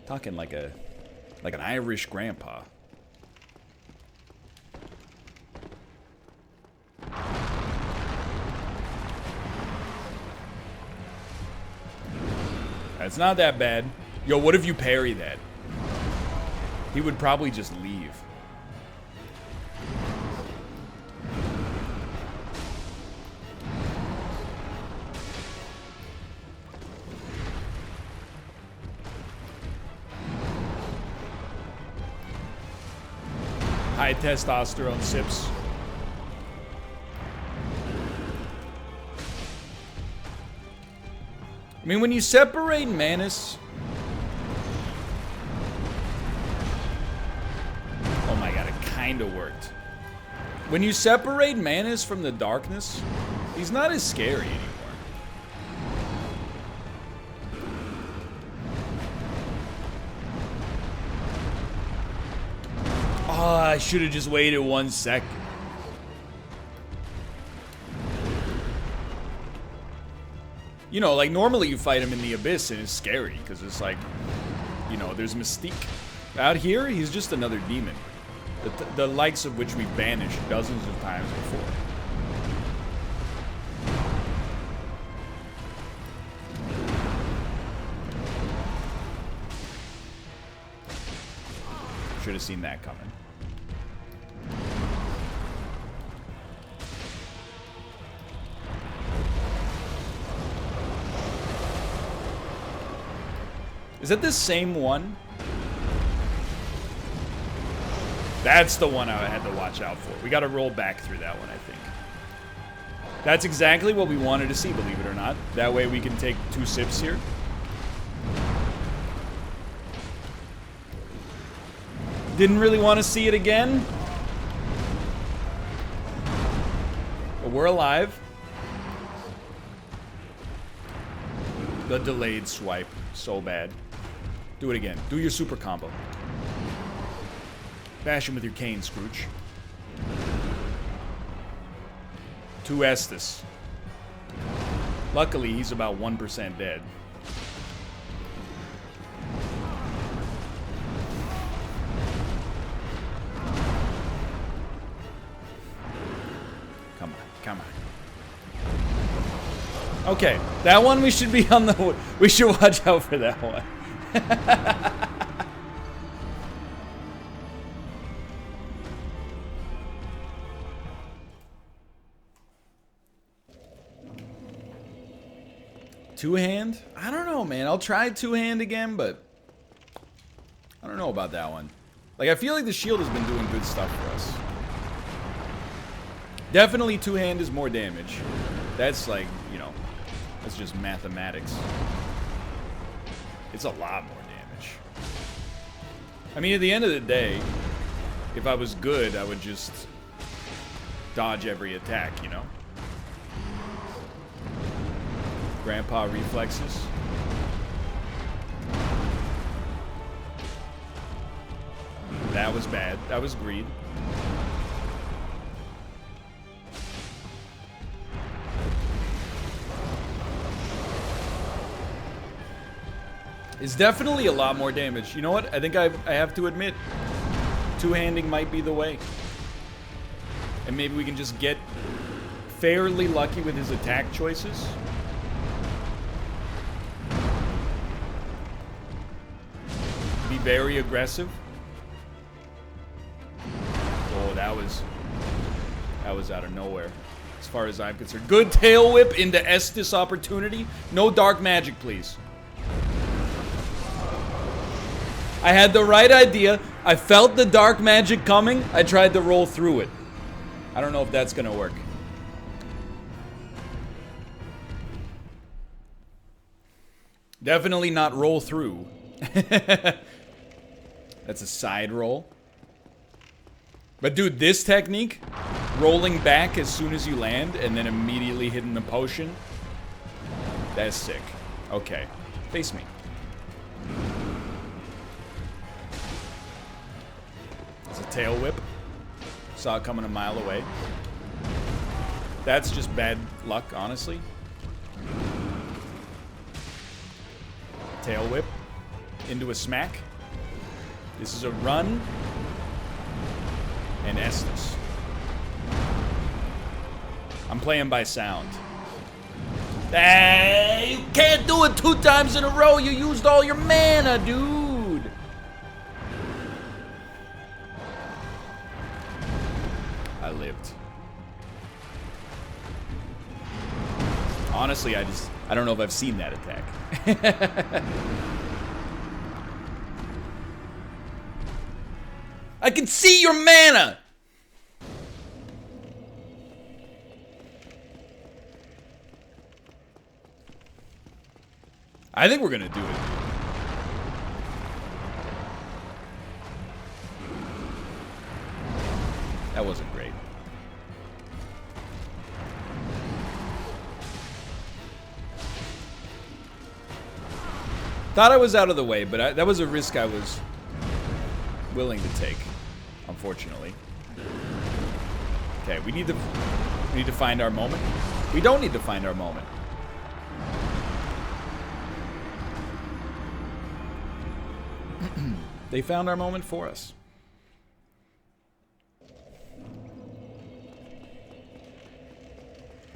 Talking like an Irish grandpa. It's not that bad. Yo, what if you parry that? He would probably just leave. High testosterone sips. I mean, when you separate Manus... Oh my god, it kinda worked. When you separate Manus from the darkness, he's not as scary anymore. Oh, I should have just waited 1 second. You know, like, normally you fight him in the Abyss and it's scary, because it's like, you know, there's mystique. Out here, he's just another demon. The likes of which we've banished dozens of times before. Should have seen that coming. Is that the same one? That's the one I had to watch out for. We gotta roll back through that one, I think. That's exactly what we wanted to see, believe it or not. That way we can take 2 sips here. Didn't really want to see it again. But we're alive. The delayed swipe. So bad. Do it again. Do your super combo. Bash him with your cane, Scrooge. 2 Estus. Luckily, he's about 1% dead. Come on, come on. Okay, that one we should be on the... We should watch out for that one. Two-hand? I don't know, man. I'll try two-hand again, but I don't know about that one. Like, I feel like the shield has been doing good stuff for us. Definitely two-hand is more damage. That's like, you know, that's just mathematics. It's a lot more damage. I mean, at the end of the day, if I was good, I would just dodge every attack, you know? Grandpa reflexes. That was bad. That was greed. It's definitely a lot more damage. You know what? I think I have to admit, two-handing might be the way. And maybe we can just get fairly lucky with his attack choices. Be very aggressive. Oh, that was out of nowhere, as far as I'm concerned. Good tail whip into Estus opportunity. No dark magic, please. I had the right idea. I felt the dark magic coming. I tried to roll through it. I don't know if that's gonna work. Definitely not roll through. That's a side roll. But dude, this technique, rolling back as soon as you land and then immediately hitting the potion, that's sick. Okay, face me. It's a tail whip. Saw it coming a mile away. That's just bad luck, honestly. Tail whip. into a smack. This is a run. And Estus. I'm playing by sound. Hey, you can't do it 2 times in a row. You used all your mana, dude. I lived. Honestly, I don't know if I've seen that attack. I can see your mana! I think we're gonna do it. That wasn't great. Thought I was out of the way, but that was a risk I was willing to take, unfortunately. Okay, we need to find our moment. We don't need to find our moment. They found our moment for us.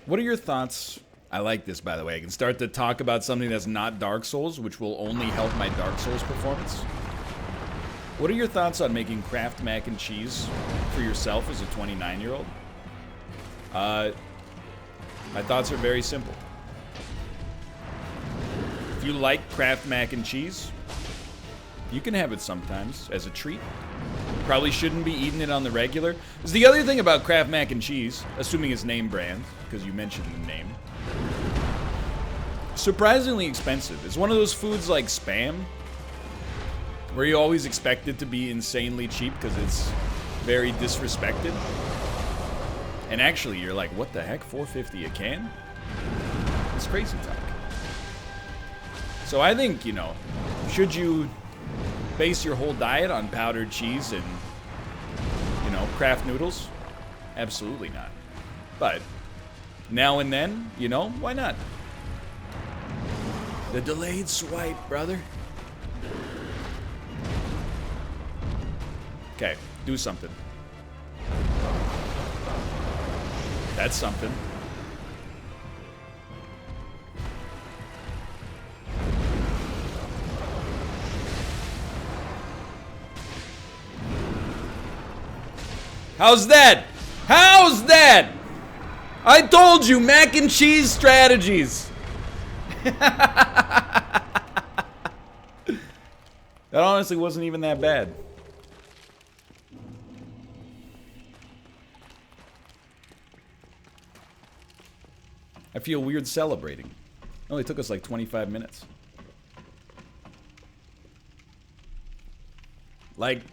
What are your thoughts? I like this, by the way. I can start to talk about something that's not Dark Souls, which will only help my Dark Souls performance. What are your thoughts on making Kraft mac and cheese for yourself as a 29-year-old? My thoughts are very simple. If you like Kraft mac and cheese, you can have it sometimes as a treat. Probably shouldn't be eating it on the regular. Because the other thing about Kraft mac and cheese, assuming it's name brand, because you mentioned the name, surprisingly expensive. It's one of those foods like Spam, where you always expect it to be insanely cheap because it's very disrespected. And actually, you're like, what the heck, $4.50 a can? It's crazy talk. So I think, you know, should you base your whole diet on powdered cheese and, you know, Kraft noodles? Absolutely not. But now and then, you know, why not? The delayed swipe, brother. Okay, do something. That's something. How's that? How's that? I told you, mac and cheese strategies. That honestly wasn't even that bad. I feel weird celebrating. It only took us like 25 minutes. Like,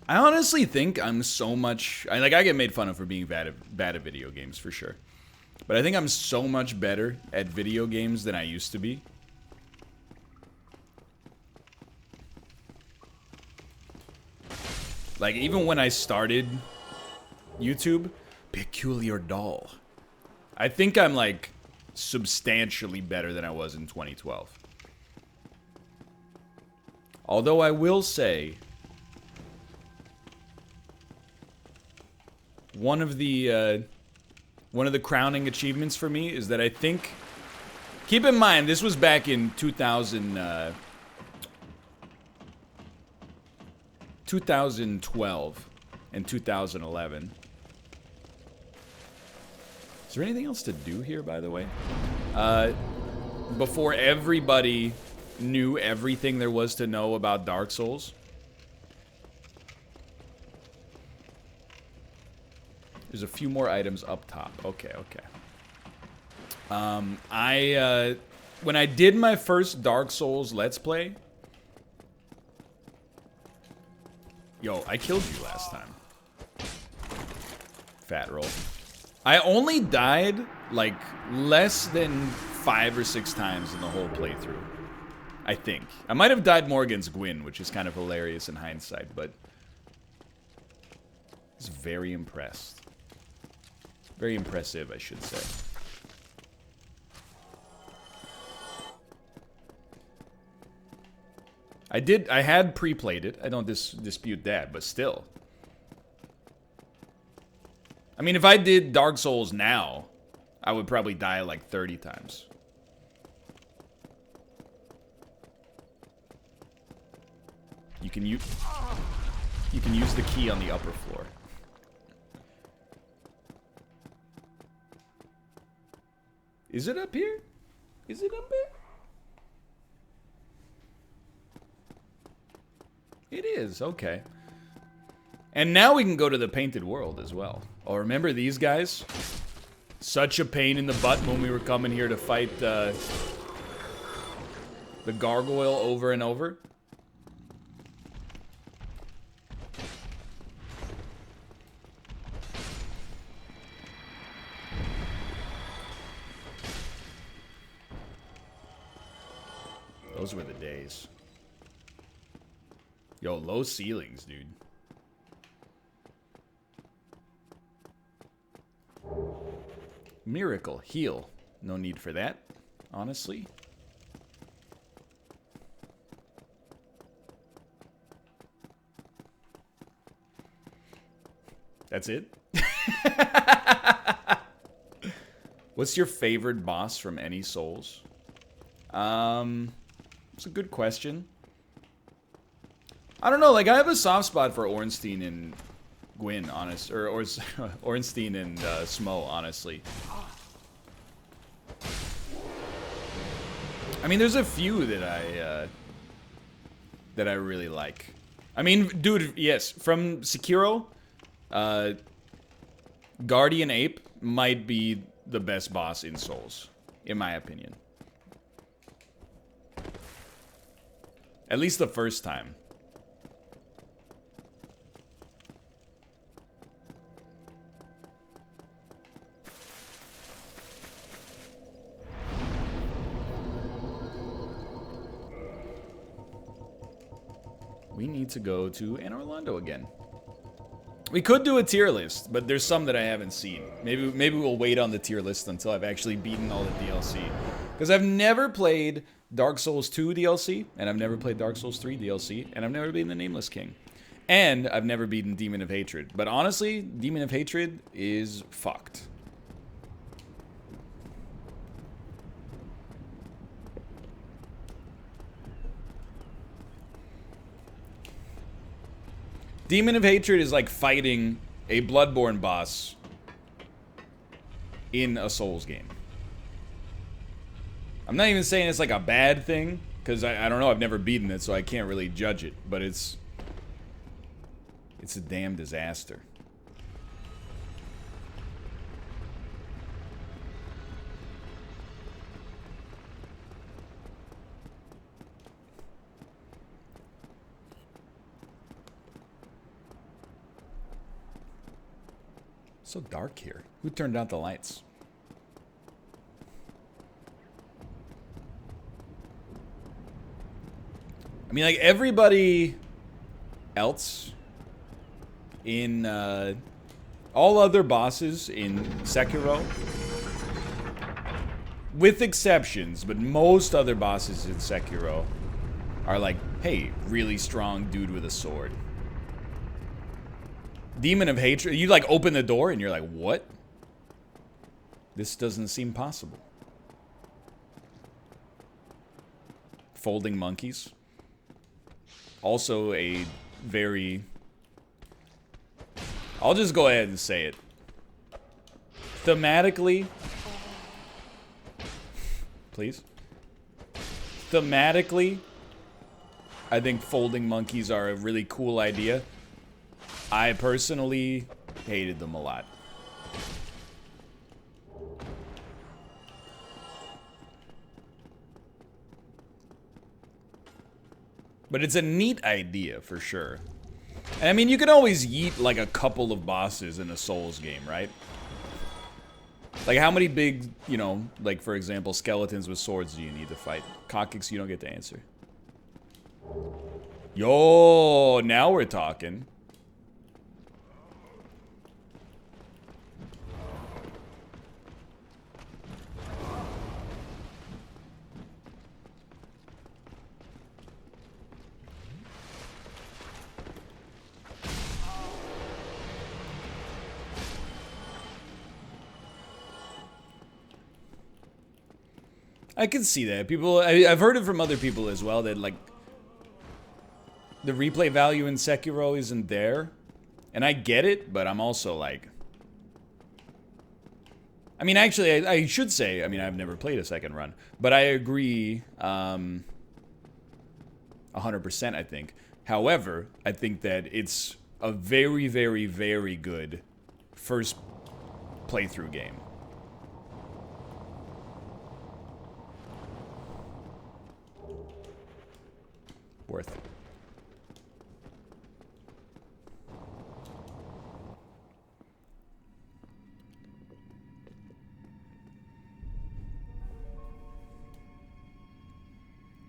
I honestly think I'm so much... I get made fun of for being bad at video games, for sure. But I think I'm so much better at video games than I used to be. Like, even when I started YouTube, Peculiar Doll. I think I'm, like, substantially better than I was in 2012. Although I will say, one of the crowning achievements for me is that I think... Keep in mind, this was back in 2012 and 2011. Is there anything else to do here, by the way? Before everybody knew everything there was to know about Dark Souls. There's a few more items up top. Okay, okay. When I did my first Dark Souls Let's Play... Yo, I killed you last time. Fat roll. I only died, like, less than 5 or 6 times in the whole playthrough. I think. I might have died more against Gwyn, which is kind of hilarious in hindsight, but... I was very impressed. Very impressive, I should say. I had pre-played it. I don't dispute that, but still. I mean, if I did Dark Souls now, I would probably die like 30 times. You can use the key on the upper floor. Is it up here? Is it up there? It is, okay. And now we can go to the painted world as well. Oh, remember these guys? Such a pain in the butt when we were coming here to fight the gargoyle over and over. Those were the days. Yo, low ceilings, dude. Miracle, heal. No need for that, honestly. That's it? What's your favorite boss from any Souls? It's a good question. I don't know, like, I have a soft spot for Ornstein and Gwyn, honest, or Ornstein and Smo, honestly. I mean, there's a few that I really like. I mean, dude, yes, from Sekiro, Guardian Ape might be the best boss in Souls, in my opinion. At least the first time. We need to go to Anor Londo again. We could do a tier list, but there's some that I haven't seen. Maybe we'll wait on the tier list until I've actually beaten all the DLC. Because I've never played Dark Souls 2 DLC, and I've never played Dark Souls 3 DLC, and I've never beaten the Nameless King. And I've never beaten Demon of Hatred. But honestly, Demon of Hatred is fucked. Demon of Hatred is like fighting a Bloodborne boss in a Souls game. I'm not even saying it's like a bad thing, because I don't know, I've never beaten it, so I can't really judge it, but it's a damn disaster. So dark here. Who turned out the lights? I mean, like, everybody else in all other bosses in Sekiro, with exceptions, but most other bosses in Sekiro are like, hey, really strong dude with a sword. Demon of Hatred, you like open the door and you're like, what? This doesn't seem possible. Folding monkeys. Also a very... I'll just go ahead and say it. Thematically... Please. Thematically, I think folding monkeys are a really cool idea. I personally hated them a lot. But it's a neat idea, for sure. And I mean, you can always yeet like a couple of bosses in a Souls game, right? Like, how many big, you know, like, for example, skeletons with swords do you need to fight? Coccyx, you don't get to answer. Yo, now we're talking. I can see that. People, I've heard it from other people as well, that, like, the replay value in Sekiro isn't there. And I get it, but I'm also like... I mean, actually, I should say, I mean, I've never played a second run, but I agree 100%, I think. However, I think that it's a very, very, very good first playthrough game. Worth it.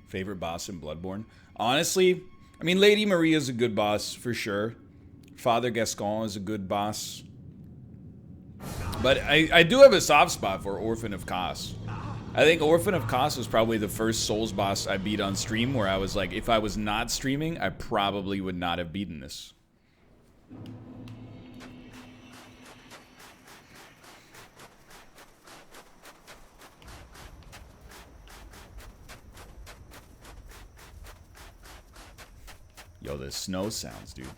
Favorite boss in Bloodborne? Honestly, I mean, Lady Maria is a good boss, for sure. Father Gascon is a good boss. But I do have a soft spot for Orphan of Kos. I think Orphan of Kos was probably the first Souls boss I beat on stream where I was like, if I was not streaming, I probably would not have beaten this. Yo, the snow sounds, dude.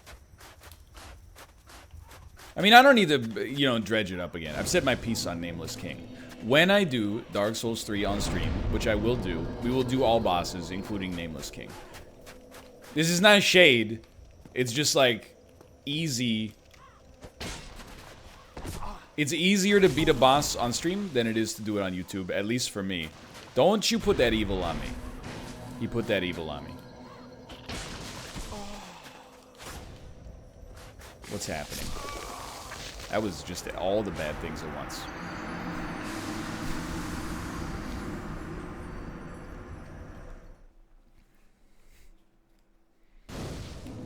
I mean, I don't need to, you know, dredge it up again. I've said my piece on Nameless King. When I do Dark Souls 3 on stream, which I will do, we will do all bosses, including Nameless King. This is not shade. It's just, like, easy. It's easier to beat a boss on stream than it is to do it on YouTube, at least for me. Don't you put that evil on me. He put that evil on me. What's happening? That was just all the bad things at once.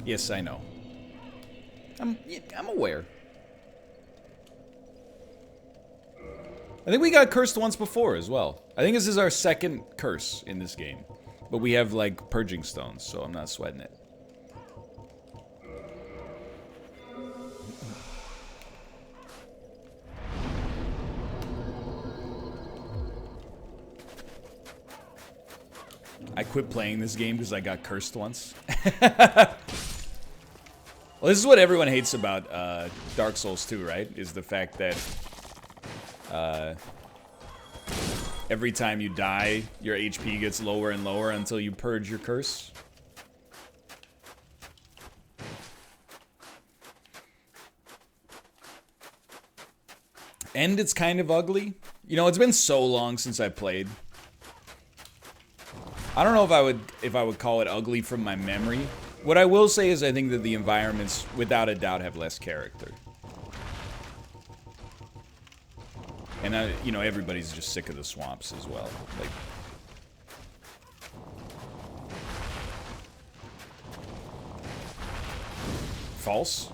Yes, I know. I'm aware. I think we got cursed once before as well. I think this is our second curse in this game. But we have, like, purging stones, so I'm not sweating it. I quit playing this game because I got cursed once. Well, this is what everyone hates about Dark Souls 2, right? Is the fact that every time you die, your HP gets lower and lower until you purge your curse. And it's kind of ugly. You know, it's been so long since I played. I don't know if I would call it ugly from my memory. What I will say is I think that the environments, without a doubt, have less character. And you know, everybody's just sick of the swamps as well. Like, false?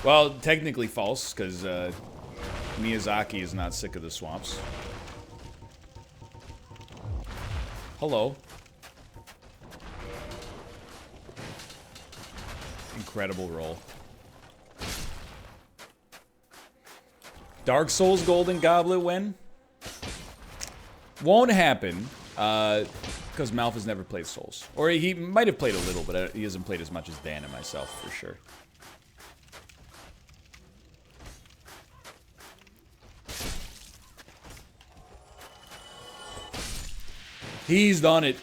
Well, technically false, because Miyazaki is not sick of the swamps. Hello. Incredible roll. Dark Souls Golden Goblet when? Won't happen, because Malf has never played Souls. Or he might have played a little, but he hasn't played as much as Dan and myself, for sure. He's done it.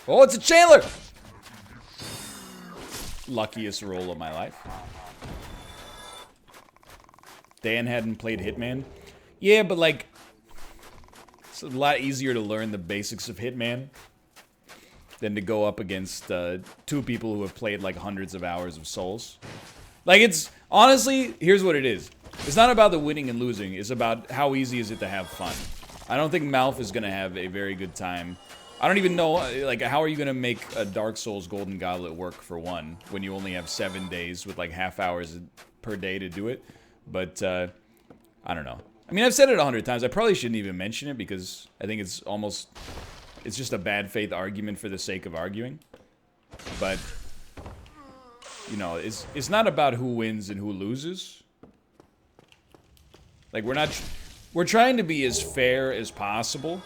Oh, it's a Chandler! Luckiest roll of my life. Dan hadn't played Hitman. Yeah, but like, it's a lot easier to learn the basics of Hitman than to go up against two people who have played like hundreds of hours of Souls. Like, it's, honestly, here's what it is. It's not about the winning and losing, it's about how easy is it to have fun. I don't think Malf is gonna have a very good time. I don't even know, like, how are you gonna make a Dark Souls Golden Goblet work for one, when you only have 7 days with like half hours per day to do it? But, I don't know. I mean, I've said it 100 times. I probably shouldn't even mention it because I think it's almost... It's just a bad faith argument for the sake of arguing. But, you know, it's not about who wins and who loses. Like, we're trying to be as fair as possible.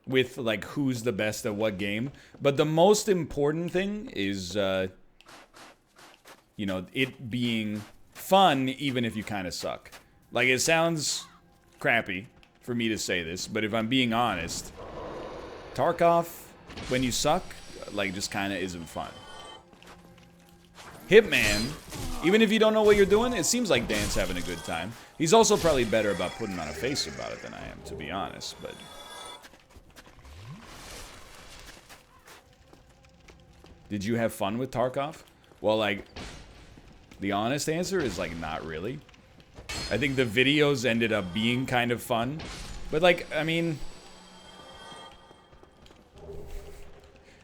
With, like, who's the best at what game. But the most important thing is, you know, it being fun even if you kind of suck. Like, it sounds crappy for me to say this, but if I'm being honest, Tarkov, when you suck, like, just kind of isn't fun. Hitman, even if you don't know what you're doing, it seems like Dan's having a good time. He's also probably better about putting on a face about it than I am, to be honest, but... Did you have fun with Tarkov? Well, like, the honest answer is, like, not really. I think the videos ended up being kind of fun. But, like, I mean...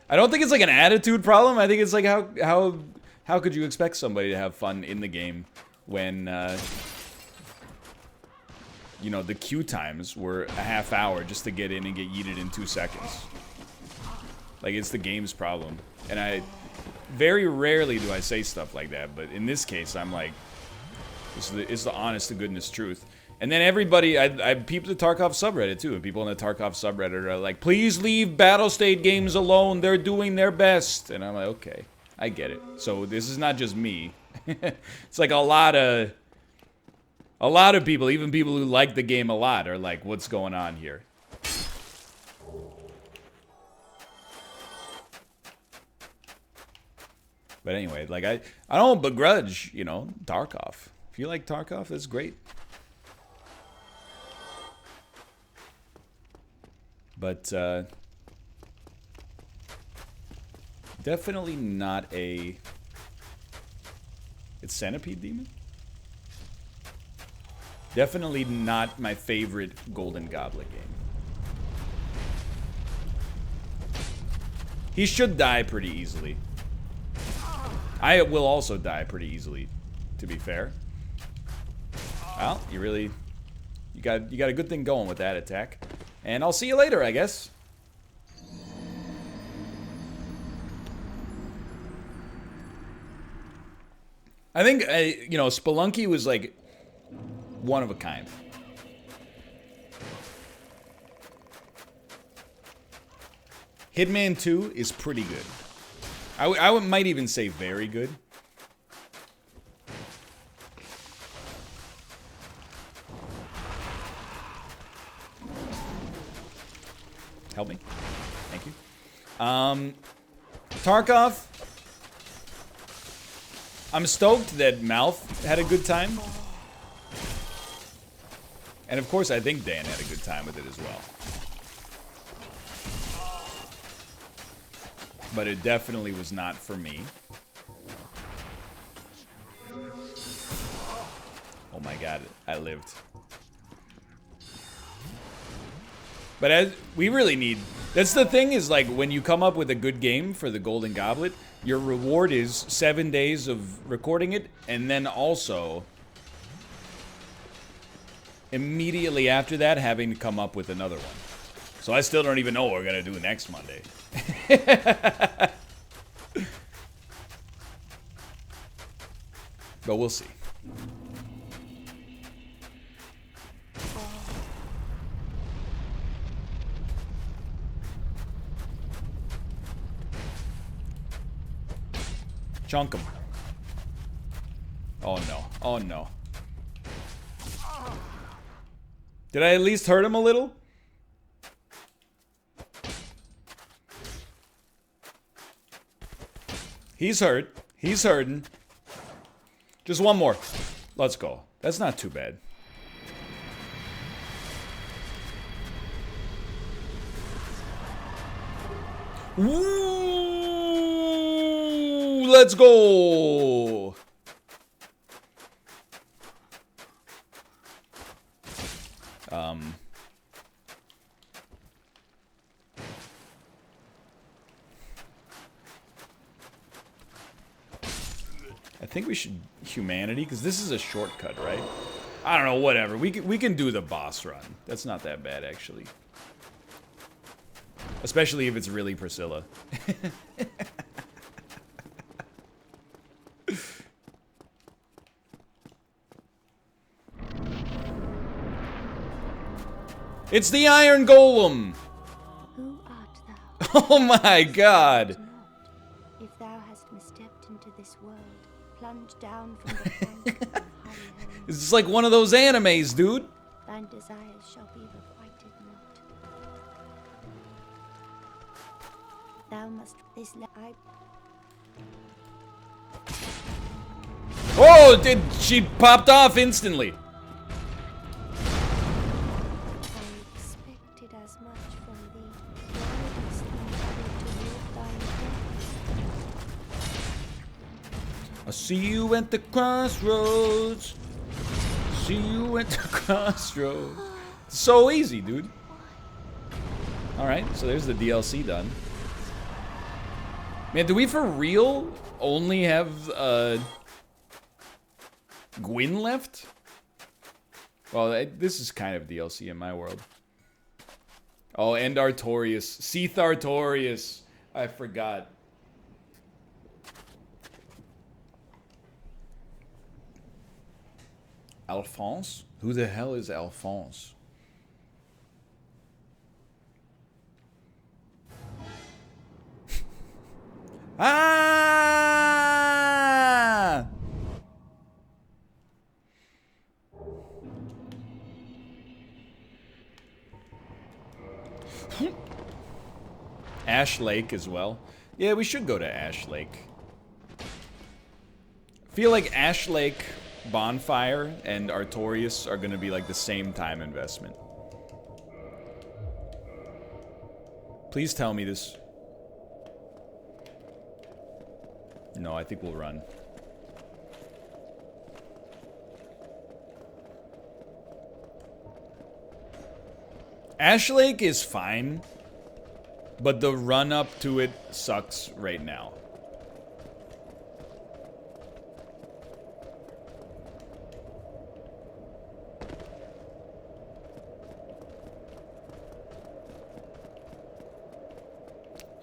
I don't think it's, like, an attitude problem. I think it's, like, how could you expect somebody to have fun in the game when, you know, the queue times were a half hour just to get in and get yeeted in 2 seconds. Like, it's the game's problem. And I... Very rarely do I say stuff like that, but in this case, I'm like... It's the honest to goodness truth. And then everybody... I peeped the Tarkov subreddit, too. And people in the Tarkov subreddit are like, please leave Battle State games alone. They're doing their best. And I'm like, okay. I get it. So this is not just me. It's like a lot of people, even people who like the game a lot, are like, what's going on here? But anyway, like, I don't begrudge, you know, Tarkov. If you like Tarkov, that's great. But, definitely not a... It's Centipede Demon? Definitely not my favorite Golden Goblet game. He should die pretty easily. I will also die pretty easily, to be fair. Well, you got a good thing going with that attack. And I'll see you later, I guess. I think, you know, Spelunky was, like, one of a kind. Hitman 2 is pretty good. I might even say very good. Help me. Thank you. Tarkov. I'm stoked that Mouth had a good time. And of course, I think Dan had a good time with it as well. But it definitely was not for me. Oh my god, I lived. But we really need... That's the thing is, like, when you come up with a good game for the Golden Goblet, your reward is 7 days of recording it, and then also... immediately after that, having to come up with another one. So I still don't even know what we're gonna do next Monday. But we'll see. Chunk him. Oh no. Oh no. Did I at least hurt him a little? He's hurt. He's hurting. Just one more. Let's go. That's not too bad. Woo! Let's go. I think we should humanity, because this is a shortcut, right? I don't know, whatever. We can do the boss run. That's not that bad, actually. Especially if it's really Priscilla. It's the Iron Golem! Who art thou? Oh my god! If thou hast misstepped into this world, plunge down from the bank of high heaven. It's just like one of those animes, dude. Thine desires shall be requited not. Thou must Oh, she popped off instantly. I expected as much from thee. Why dost thou to live thine death? I see you at the crossroads. See you at the crossroads. It's so easy, dude. Alright, so there's the DLC done. Man, do we for real only have Gwyn left? Well, this is kind of DLC in my world. Oh, and Artorias. Seath Artorias. I forgot. Alphonse? Who the hell is Alphonse? Ah! Ash Lake as well. Yeah, we should go to Ash Lake. I feel like Ash Lake, Bonfire, and Artorias are gonna be like the same time investment. Please tell me this. No, I think we'll run. Ash Lake is fine, but the run up to it sucks right now.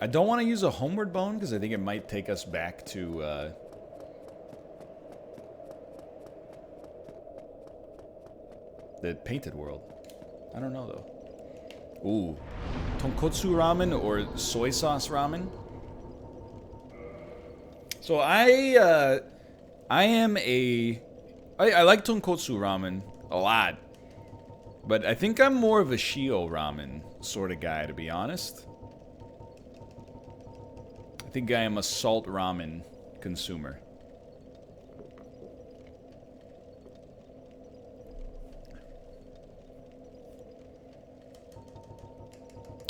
I don't want to use a homeward bone because I think it might take us back to the painted world. I don't know though. Ooh, tonkotsu ramen or soy sauce ramen. So I like tonkotsu ramen a lot, but I think I'm more of a shio ramen sort of guy, to be honest. I think I am a salt ramen consumer.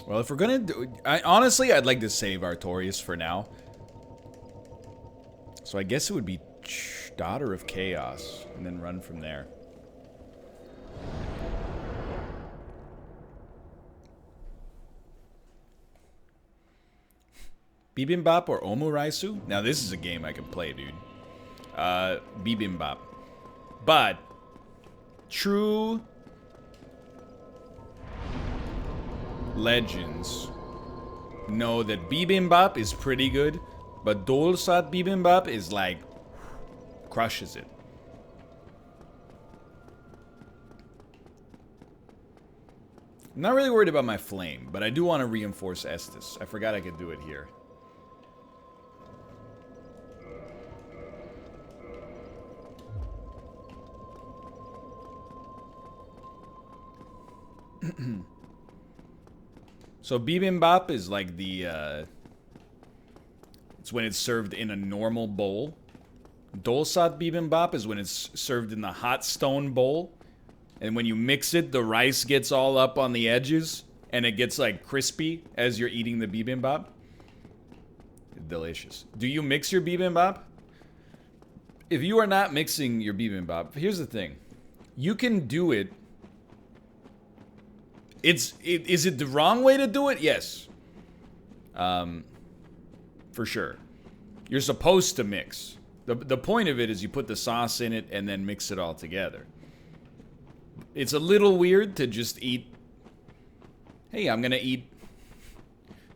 Well, if we're gonna do... honestly, I'd like to save Artorias for now. So I guess it would be Daughter of Chaos, and then run from there. Bibimbap or Omuraisu? Now this is a game I can play, dude. Bibimbap. But true legends know that Bibimbap is pretty good, but Dolsat Bibimbap is like crushes it. I'm not really worried about my flame, but I do want to reinforce Estus. I forgot I could do it here. So bibimbap is like the, it's when it's served in a normal bowl. Dolsat bibimbap is when it's served in the hot stone bowl. And when you mix it, the rice gets all up on the edges. And it gets like crispy as you're eating the bibimbap. Delicious. Do you mix your bibimbap? If you are not mixing your bibimbap, here's the thing. You can do it. Is it the wrong way to do it? Yes. For sure. You're supposed to mix. The point of it is you put the sauce in it and then mix it all together. It's a little weird to just eat. Hey, I'm gonna eat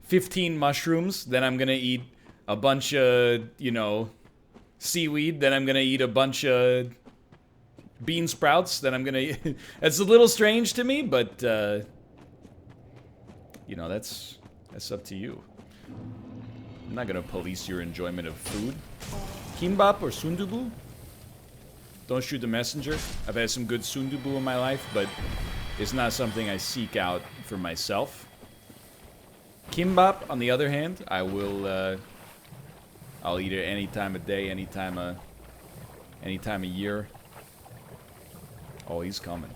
15 mushrooms, then I'm gonna eat a bunch of, you know, seaweed, then I'm gonna eat a bunch of bean sprouts, then I'm gonna eat. It's a little strange to me, but you know, that's up to you. I'm not gonna police your enjoyment of food. Kimbap or sundubu? Don't shoot the messenger. I've had some good sundubu in my life, but it's not something I seek out for myself. Kimbap, on the other hand, I will. I'll eat it any time of day, any time of year. Oh, he's coming.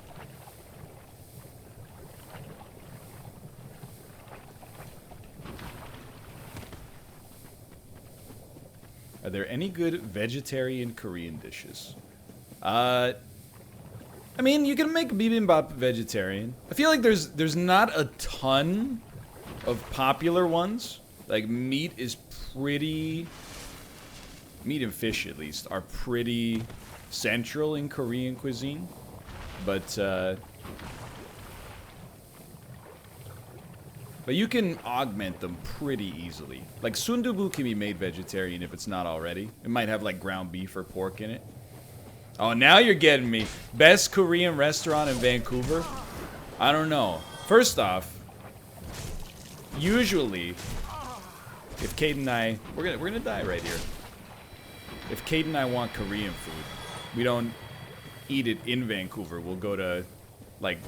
Are there any good vegetarian Korean dishes? I mean, you can make bibimbap vegetarian. I feel like there's not a ton of popular ones. Like meat is pretty. Meat and fish, at least, are pretty central in Korean cuisine. But you can augment them pretty easily. Like sundubu can be made vegetarian if it's not already. It might have like ground beef or pork in it. Oh, now you're getting me. Best Korean restaurant in Vancouver? I don't know. First off, usually, if Kate and I, we're gonna die right here. If Kate and I want Korean food, we don't eat it in Vancouver. We'll go to, like,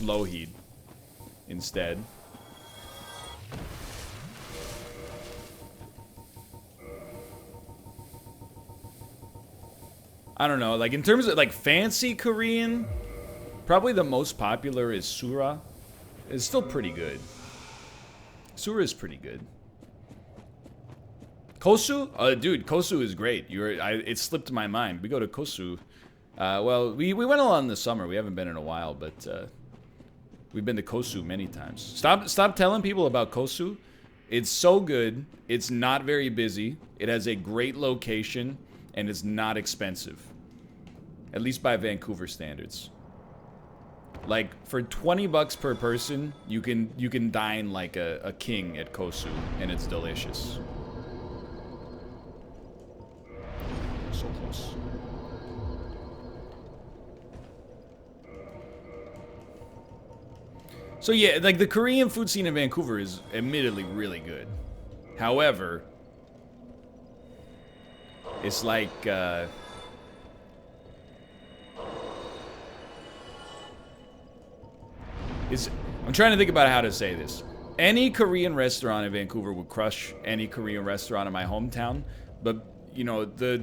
Lougheed instead. I don't know, like, in terms of, like, fancy Korean, probably the most popular is Sura. It's still pretty good. Sura is pretty good. Kosu? Dude, Kosu is great. It slipped my mind. We go to Kosu. Well, we went a lot in the summer. We haven't been in a while, but we've been to Kosu many times. Stop telling people about Kosu. It's so good. It's not very busy. It has a great location, and it's not expensive. At least by Vancouver standards. Like, for 20 bucks per person, you can dine like a king at Kosu, and it's delicious. So close. So yeah, like the Korean food scene in Vancouver is admittedly really good. However, it's like I'm trying to think about how to say this. Any Korean restaurant in Vancouver would crush any Korean restaurant in my hometown, but you know, the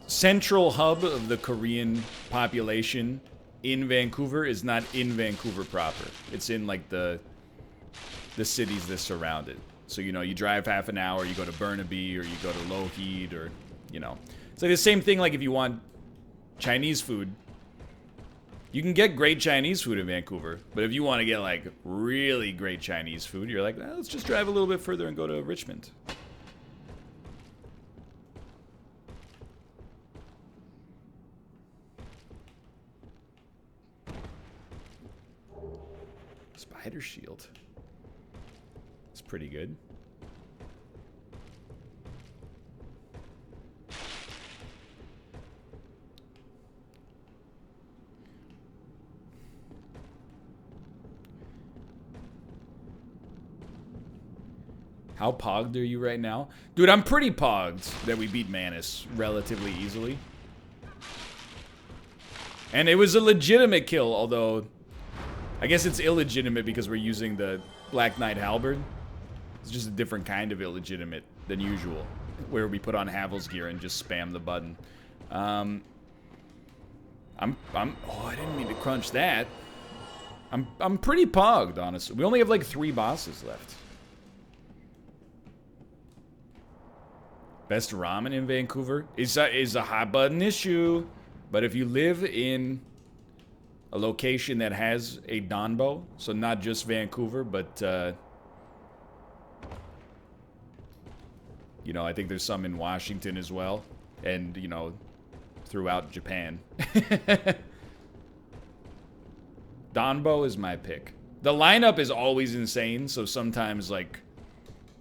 central hub of the Korean population in Vancouver is not in Vancouver proper. It's in like the cities that surround it. So, you know, you drive half an hour, you go to Burnaby or you go to Lougheed or, you know. It's like the same thing like if you want Chinese food. You can get great Chinese food in Vancouver, but if you want to get like really great Chinese food, you're like, let's just drive a little bit further and go to Richmond. Spider shield. It's pretty good. How pogged are you right now? Dude, I'm pretty pogged that we beat Manus relatively easily. And it was a legitimate kill, although I guess it's illegitimate because we're using the Black Knight Halberd. It's just a different kind of illegitimate than usual, where we put on Havel's gear and just spam the button. Oh, I didn't mean to crunch that. I'm pretty pogged, honestly. We only have like 3 bosses left. Best ramen in Vancouver is a hot button issue, but if you live in a location that has a Danbo, so not just Vancouver, but you know, I think there's some in Washington as well. And, you know, throughout Japan. Danbo is my pick. The lineup is always insane, so sometimes, like,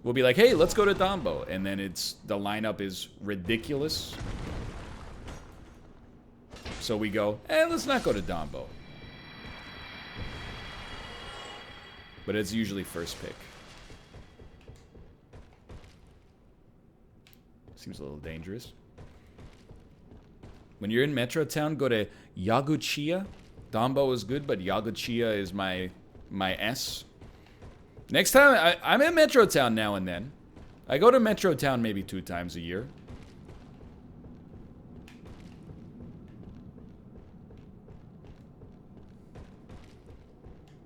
we'll be like, hey, let's go to Danbo. And then the lineup is ridiculous. So we go, let's not go to Danbo. But it's usually first pick. Seems a little dangerous. When you're in Metro Town, go to Yaguchiya. Danbo is good, but Yaguchiya is my S. Next time, I'm in Metro Town now and then. I go to Metro Town maybe 2 times a year.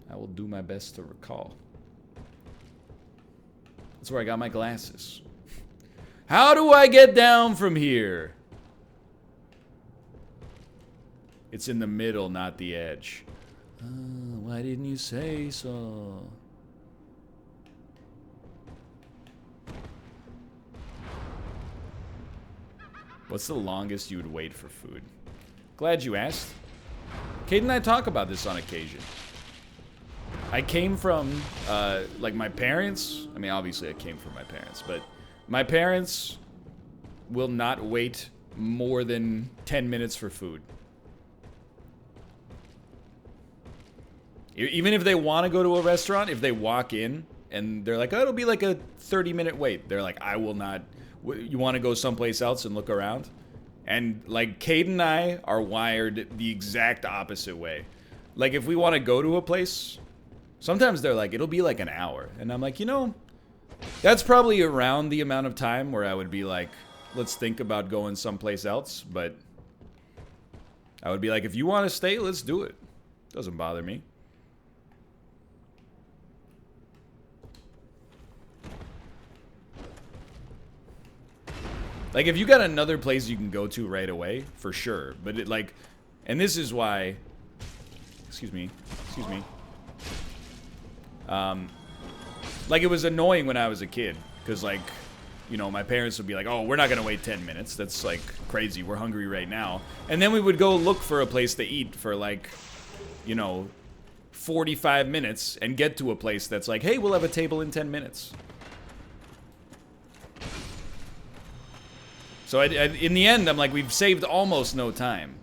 I will do my best to recall. That's where I got my glasses. How do I get down from here? It's in the middle, not the edge. Why didn't you say so? What's the longest you would wait for food? Glad you asked. Kate and I talk about this on occasion. I came from, like, my parents. I mean, obviously I came from my parents, but my parents will not wait more than 10 minutes for food. Even if they want to go to a restaurant, if they walk in and they're like, oh, it'll be like a 30-minute wait. They're like, I will not. You want to go someplace else and look around? And, like, Cade and I are wired the exact opposite way. Like, if we want to go to a place, sometimes they're like, it'll be like an hour. And I'm like, you know, that's probably around the amount of time where I would be like, let's think about going someplace else. But I would be like, if you want to stay, let's do it. Doesn't bother me. Like, if you got another place you can go to right away, for sure. But it, like, and this is why, excuse me. Like, it was annoying when I was a kid. Because, like, you know, my parents would be like, oh, we're not going to wait 10 minutes. That's, like, crazy. We're hungry right now. And then we would go look for a place to eat for, like, you know, 45 minutes and get to a place that's like, hey, we'll have a table in 10 minutes. So in the end, I'm like, we've saved almost no time.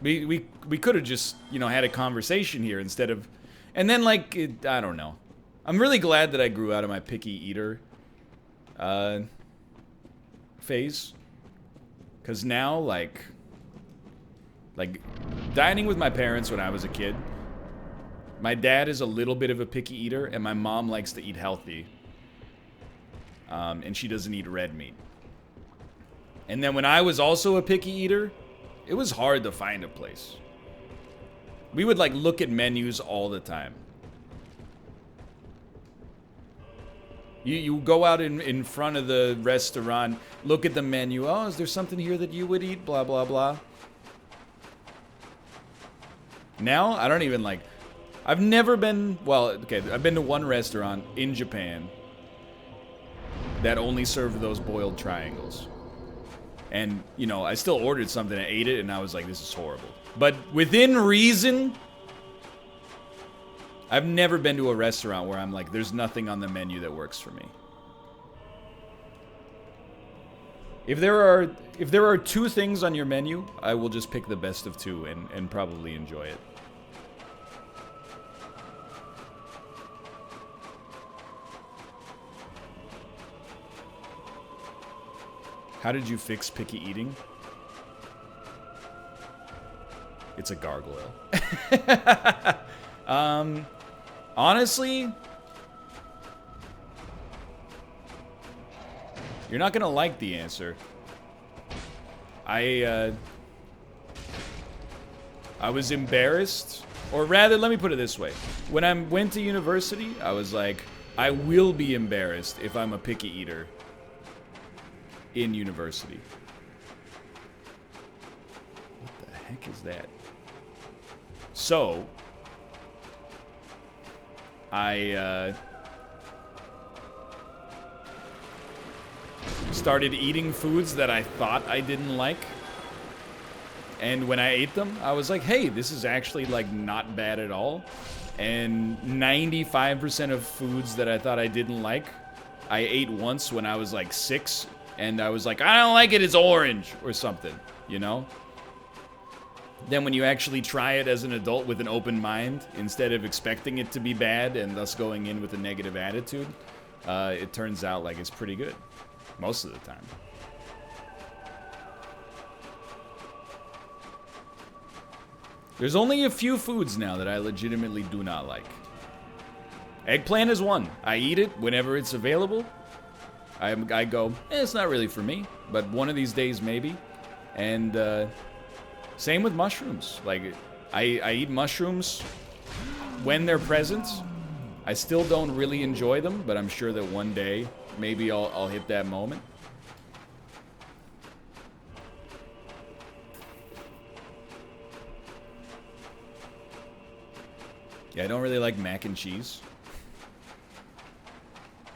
We could have just, you know, had a conversation here instead of... And then, like, I don't know. I'm really glad that I grew out of my picky eater phase. Because now, like, dining with my parents when I was a kid, my dad is a little bit of a picky eater, and my mom likes to eat healthy. And she doesn't eat red meat. And then when I was also a picky eater, it was hard to find a place. We would, like, look at menus all the time. You go out in front of the restaurant, look at the menu. Oh, is there something here that you would eat? Blah, blah, blah. Now, I don't even, like... I've never been... Well, okay, I've been to one restaurant in Japan that only served those boiled triangles. And, you know, I still ordered something, I ate it, and I was like, this is horrible. But within reason, I've never been to a restaurant where I'm like, there's nothing on the menu that works for me. If there are 2 things on your menu, I will just pick the best of 2 and probably enjoy it. How did you fix picky eating? It's a gargoyle. Honestly, you're not gonna like the answer. I was embarrassed, or rather, let me put it this way. When I went to university, I was like, I will be embarrassed if I'm a picky eater in university. What the heck is that? So, I started eating foods that I thought I didn't like. And when I ate them, I was like, hey, this is actually, like, not bad at all. And 95% of foods that I thought I didn't like, I ate once when I was, like, 6. And I was like, I don't like it, it's orange, or something, you know? Then when you actually try it as an adult with an open mind, instead of expecting it to be bad and thus going in with a negative attitude, it turns out like it's pretty good. Most of the time. There's only a few foods now that I legitimately do not like. Eggplant is one. I eat it whenever it's available. I go, it's not really for me, but one of these days maybe. And same with mushrooms. Like, I eat mushrooms when they're present. I still don't really enjoy them, but I'm sure that one day maybe I'll hit that moment. Yeah, I don't really like mac and cheese.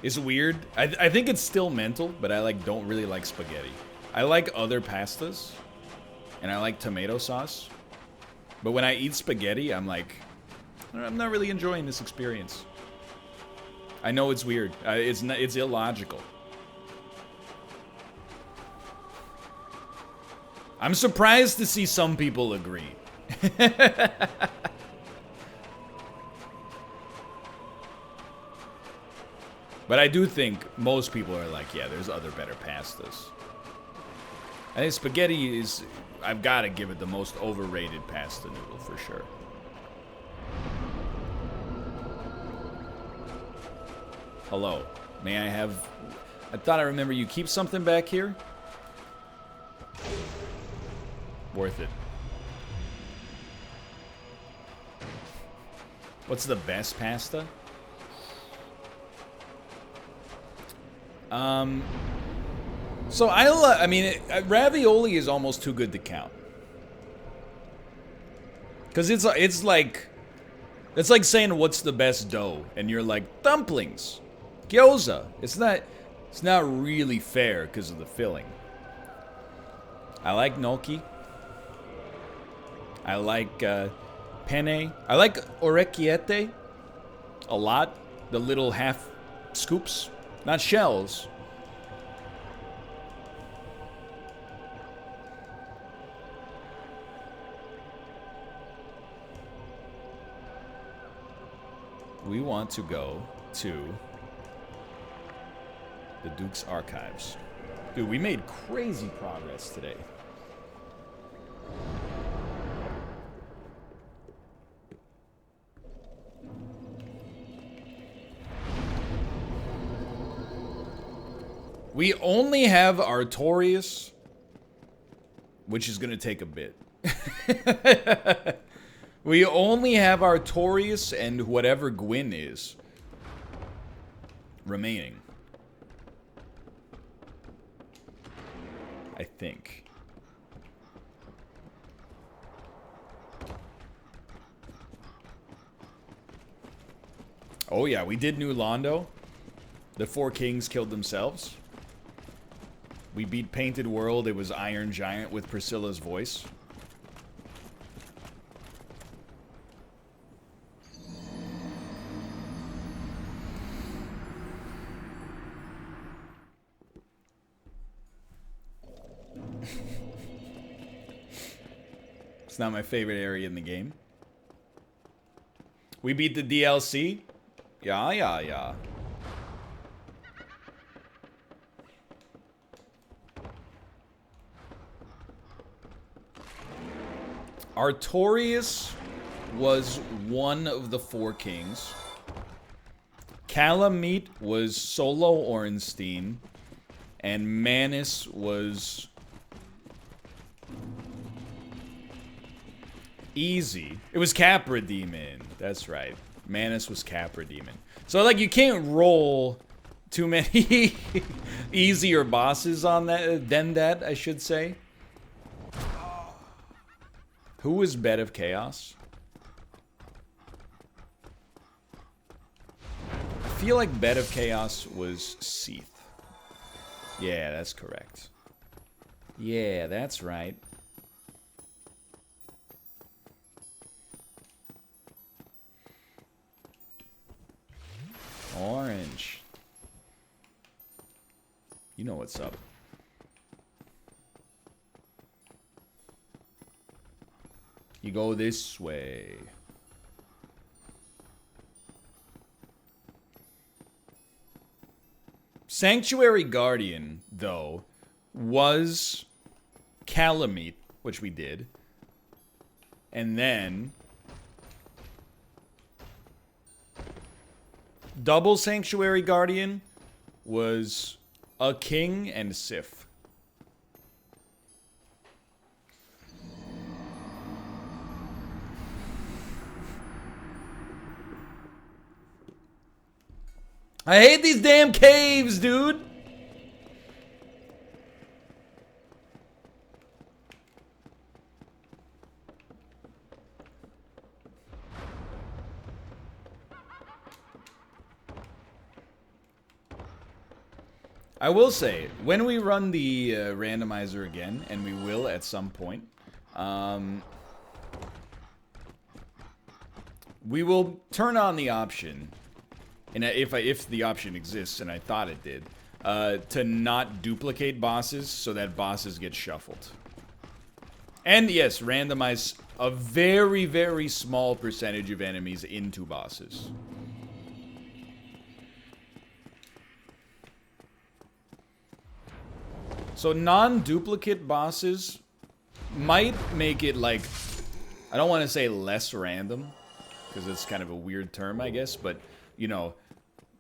It's weird. I think it's still mental, but I like don't really like spaghetti. I like other pastas, and I like tomato sauce. But when I eat spaghetti, I'm like, I'm not really enjoying this experience. I know it's weird. It's illogical. I'm surprised to see some people agree. But I do think most people are like, yeah, there's other better pastas. I think spaghetti is, I've got to give it the most overrated pasta noodle for sure. Hello. May I have... I thought I remember you keep something back here? Worth it. What's the best pasta? So I mean, ravioli is almost too good to count. Cause it's like saying what's the best dough, and you're like dumplings, gyoza. It's not really fair because of the filling. I like gnocchi. I like penne. I like orecchiette a lot. The little half scoops. Not shells. We want to go to the Duke's Archives. Dude, we made crazy progress today. We only have Artorias, which is going to take a bit. We only have Artorias and whatever Gwyn is remaining. I think. Oh yeah, we did New Londo. The 4 kings killed themselves. We beat Painted World. It was Iron Giant with Priscilla's voice. It's not my favorite area in the game. We beat the DLC. Yeah. Artorias was one of the 4 kings. Calamite was Solo Ornstein. And Manus was... Easy. It was Capra Demon. That's right. Manus was Capra Demon. So, like, you can't roll too many easier bosses on that, I should say. Who was Bed of Chaos? I feel like Bed of Chaos was Seath. Yeah, that's correct. Yeah, that's right. Orange. You know what's up. You go this way. Sanctuary Guardian, though, was Calamite, which we did. And then double Sanctuary Guardian was a King and Sif. I hate these damn caves, dude! I will say, when we run the randomizer again, and we will at some point, we will turn on the option, and if the option exists, and I thought it did, to not duplicate bosses so that bosses get shuffled. And yes, randomize a very, very small percentage of enemies into bosses. So non-duplicate bosses might make it, like, I don't want to say less random, because it's kind of a weird term, I guess, but, you know,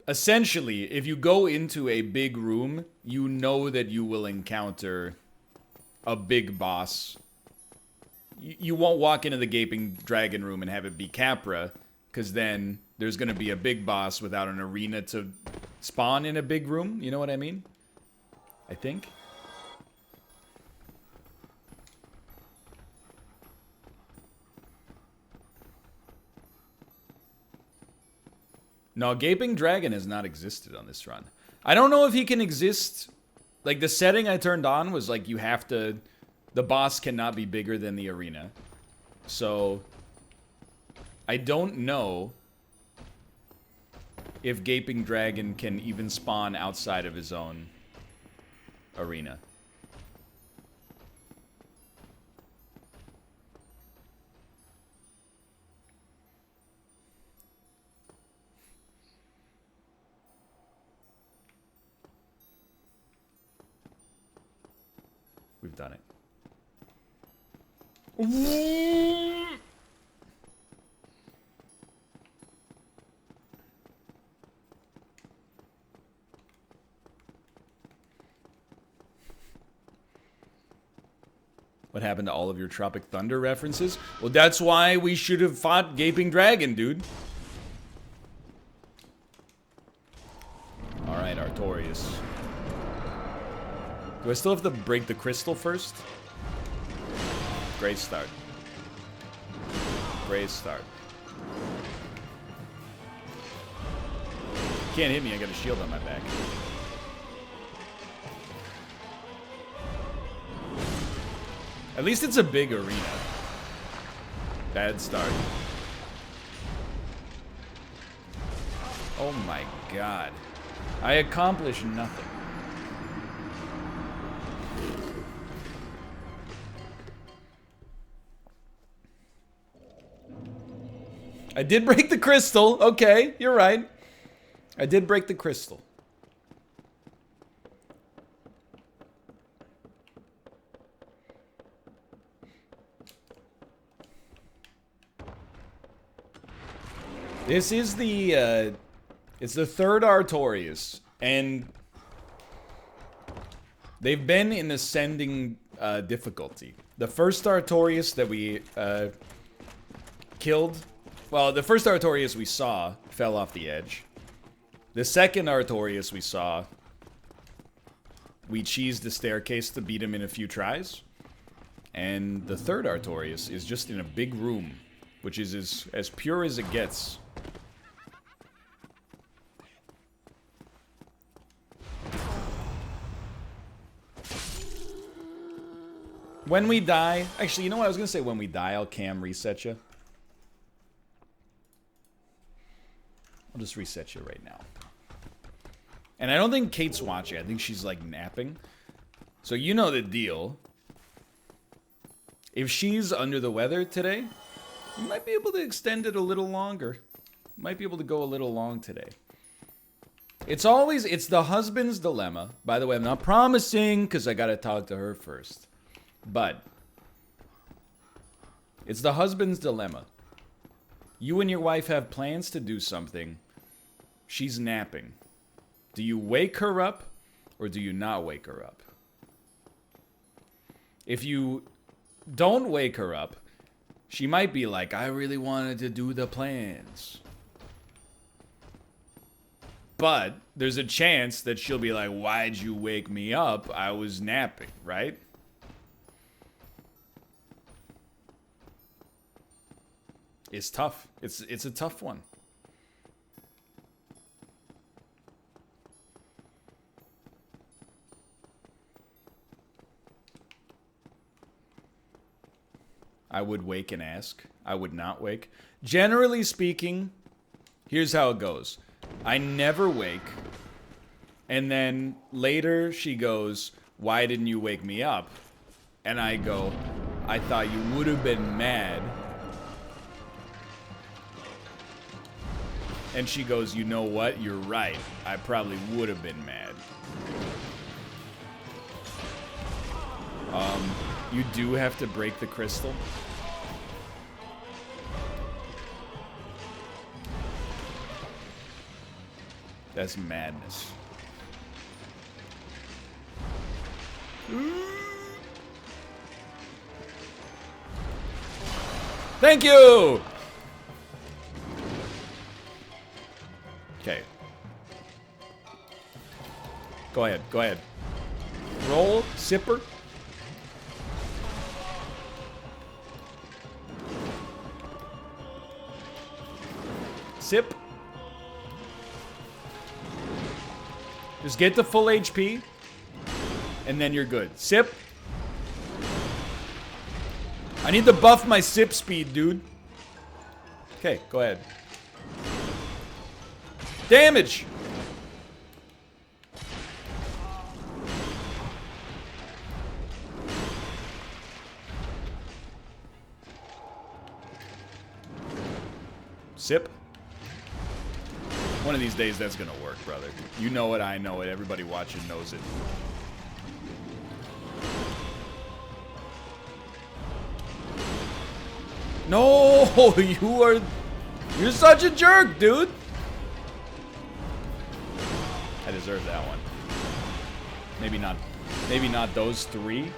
essentially, if you go into a big room, you know that you will encounter a big boss. You won't walk into the Gaping Dragon room and have it be Capra, because then there's going to be a big boss without an arena to spawn in a big room. You know what I mean? I think. No, Gaping Dragon has not existed on this run. I don't know if he can exist. Like, the setting I turned on was like, you have to... The boss cannot be bigger than the arena. So, I don't know if Gaping Dragon can even spawn outside of his own arena. We've done it. What happened to all of your Tropic Thunder references? Well, that's why we should have fought Gaping Dragon, dude. Alright, Artorias. Do I still have to break the crystal first? Great start. Great start. Can't hit me, I got a shield on my back. At least it's a big arena. Bad start. Oh my god. I accomplished nothing. I did break the crystal. Okay, you're right. I did break the crystal. This is the, it's the third Artorias, and they've been in ascending difficulty. The first Artorias that we killed, well, the first Artorias we saw fell off the edge. The second Artorias we saw, we cheesed the staircase to beat him in a few tries. And the third Artorias is just in a big room, which is as pure as it gets. When we die... Actually, you know what? I was going to say when we die, I'll cam reset you. I'll just reset you right now. And I don't think Kate's watching. I think she's, like, napping. So you know the deal. If she's under the weather today, you might be able to extend it a little longer. Might be able to go a little long today. It's the husband's dilemma. By the way, I'm not promising because I got to talk to her first. But it's the husband's dilemma. You and your wife have plans to do something. She's napping. Do you wake her up or do you not wake her up? If you don't wake her up, she might be like, I really wanted to do the plans. But there's a chance that she'll be like, why'd you wake me up? I was napping, right? It's tough. It's a tough one. I would wake and ask. I would not wake. Generally speaking, here's how it goes. I never wake. And then later she goes, why didn't you wake me up? And I go, I thought you would have been mad. And she goes, you know what? You're right. I probably would have been mad. You do have to break the crystal. That's madness. Thank you! Okay. Go ahead, go ahead. Roll, sipper. Sip. Just get to full HP, and then you're good. Sip. I need to buff my sip speed, dude. Okay, go ahead. Damage! Sip. One of these days that's gonna work, brother. You know it, I know it, everybody watching knows it. No, you're such a jerk, dude. I deserve that one. Maybe not those three.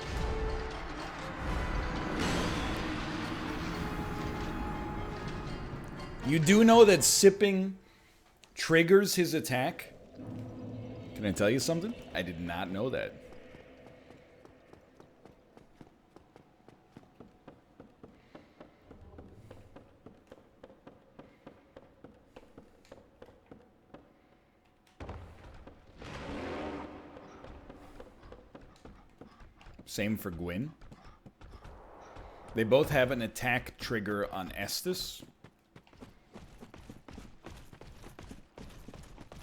You do know that sipping triggers his attack? Can I tell you something? I did not know that. Same for Gwyn. They both have an attack trigger on Estus.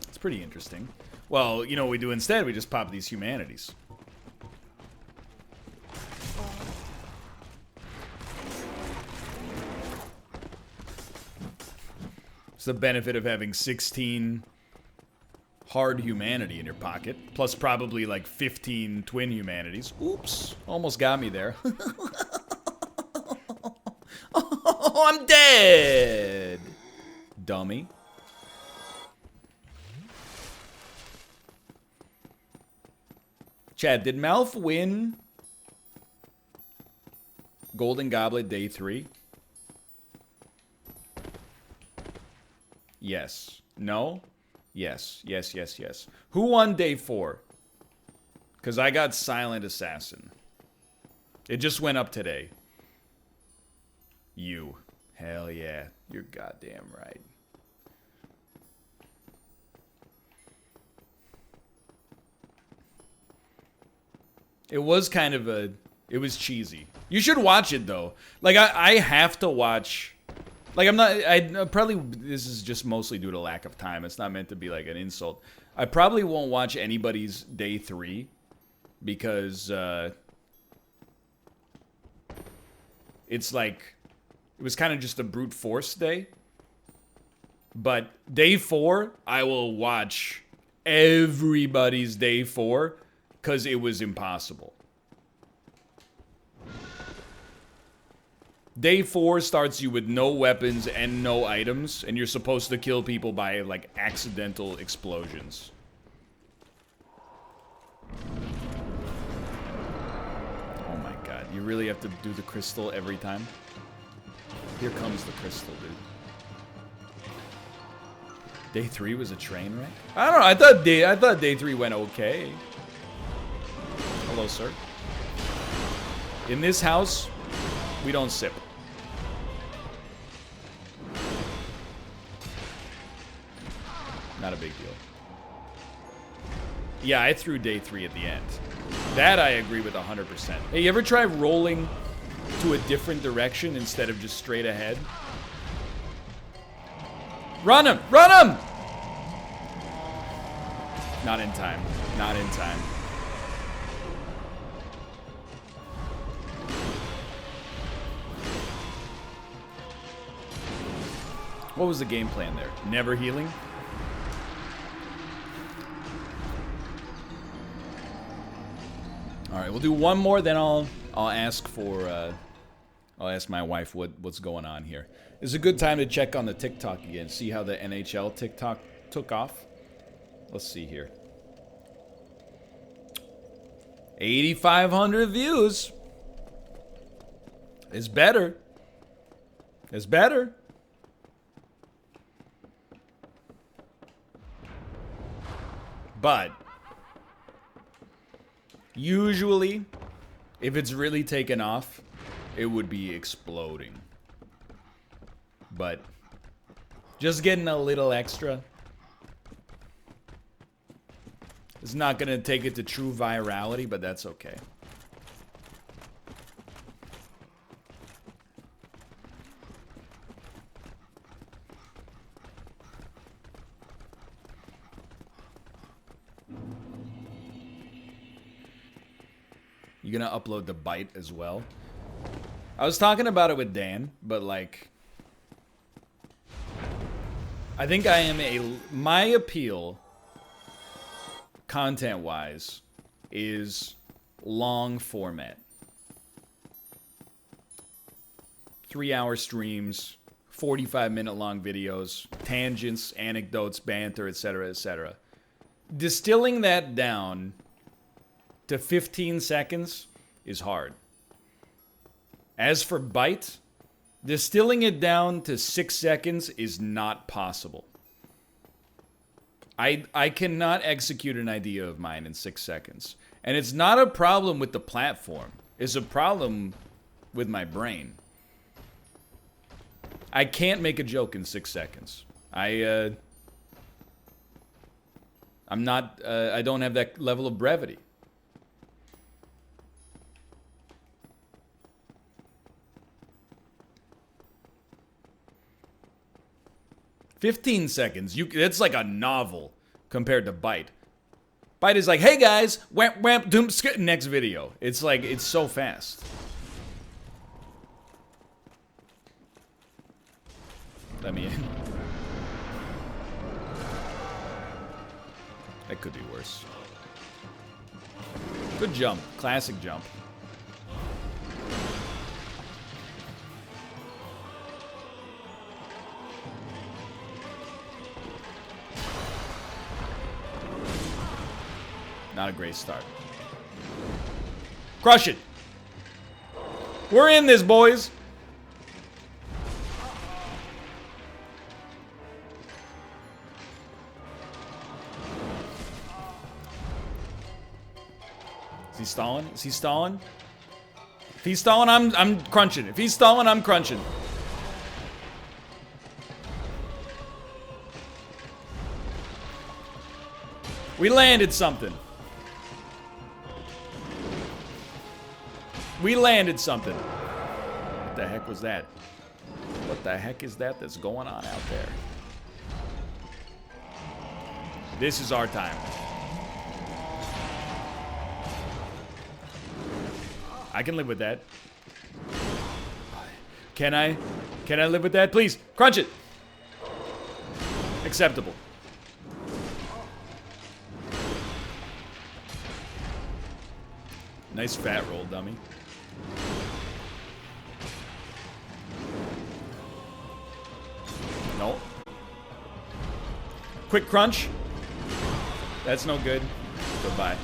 It's pretty interesting. Well, you know what we do instead? We just pop these humanities. It's the benefit of having 16 hard humanity in your pocket, plus probably like 15 twin humanities. Oops, almost got me there. Oh, I'm dead! Dummy. Chad, did Malf win Golden Goblet Day 3? Yes. No? Yes. Yes, yes, yes. Who won Day 4? Because I got Silent Assassin. It just went up today. You. Hell yeah. You're goddamn right. It was kind of a It was cheesy. You should watch it though. Like I have to watch. Like I'm not. I probably this is just mostly due to lack of time. It's not meant to be like an insult. I probably won't watch anybody's day 3 because it's like it was kind of just a brute force day. But day 4, I will watch everybody's day 4 because it was impossible. Day 4 starts you with no weapons and no items, and you're supposed to kill people by, like, accidental explosions. Oh my god, you really have to do the crystal every time? Here comes the crystal, dude. Day 3 was a train wreck? I don't know, I thought day 3 went okay. Hello, sir. In this house, we don't sip. Not a big deal. Yeah, I threw day 3 at the end. That I agree with 100%. Hey, you ever try rolling to a different direction instead of just straight ahead? Run him! Run him! Not in time. Not in time. What was the game plan there? Never healing? All right, we'll do one more, then I'll ask for I'll ask my wife what's going on here. It's a good time to check on the TikTok again, see how the NHL TikTok took off. Let's see here. 8,500 views. It's better. It's better. But usually, if it's really taken off, it would be exploding. But just getting a little extra is not going to take it to true virality, but that's okay. You gonna upload the bite as well? I was talking about it with Dan, but like, I think I am my appeal, content-wise, is long format. 3-hour streams, 45-minute long videos, tangents, anecdotes, banter, etc., etc. Distilling that down to 15 seconds is hard. As for bite, distilling it down to 6 seconds is not possible. I cannot execute an idea of mine in 6 seconds. And it's not a problem with the platform. It's a problem with my brain. I can't make a joke in 6 seconds. I'm not, I don't have that level of brevity. "15 seconds. It's like a novel compared to Bite. Bite is like, hey guys, whamp whamp doom skit, next video. It's like, it's so fast. Let me in. That could be worse. Good jump. Classic jump. Not a great start. Crush it. We're in this, boys. Is he stalling? Is he stalling? If he's stalling, I'm crunching. If he's stalling, I'm crunching. We landed something. We landed something. What the heck was that? What the heck is that that's going on out there? This is our time. I can live with that. Can I? Can I live with that? Please, crunch it. Acceptable. Nice fat roll, dummy. No. Quick crunch. That's no good. Goodbye.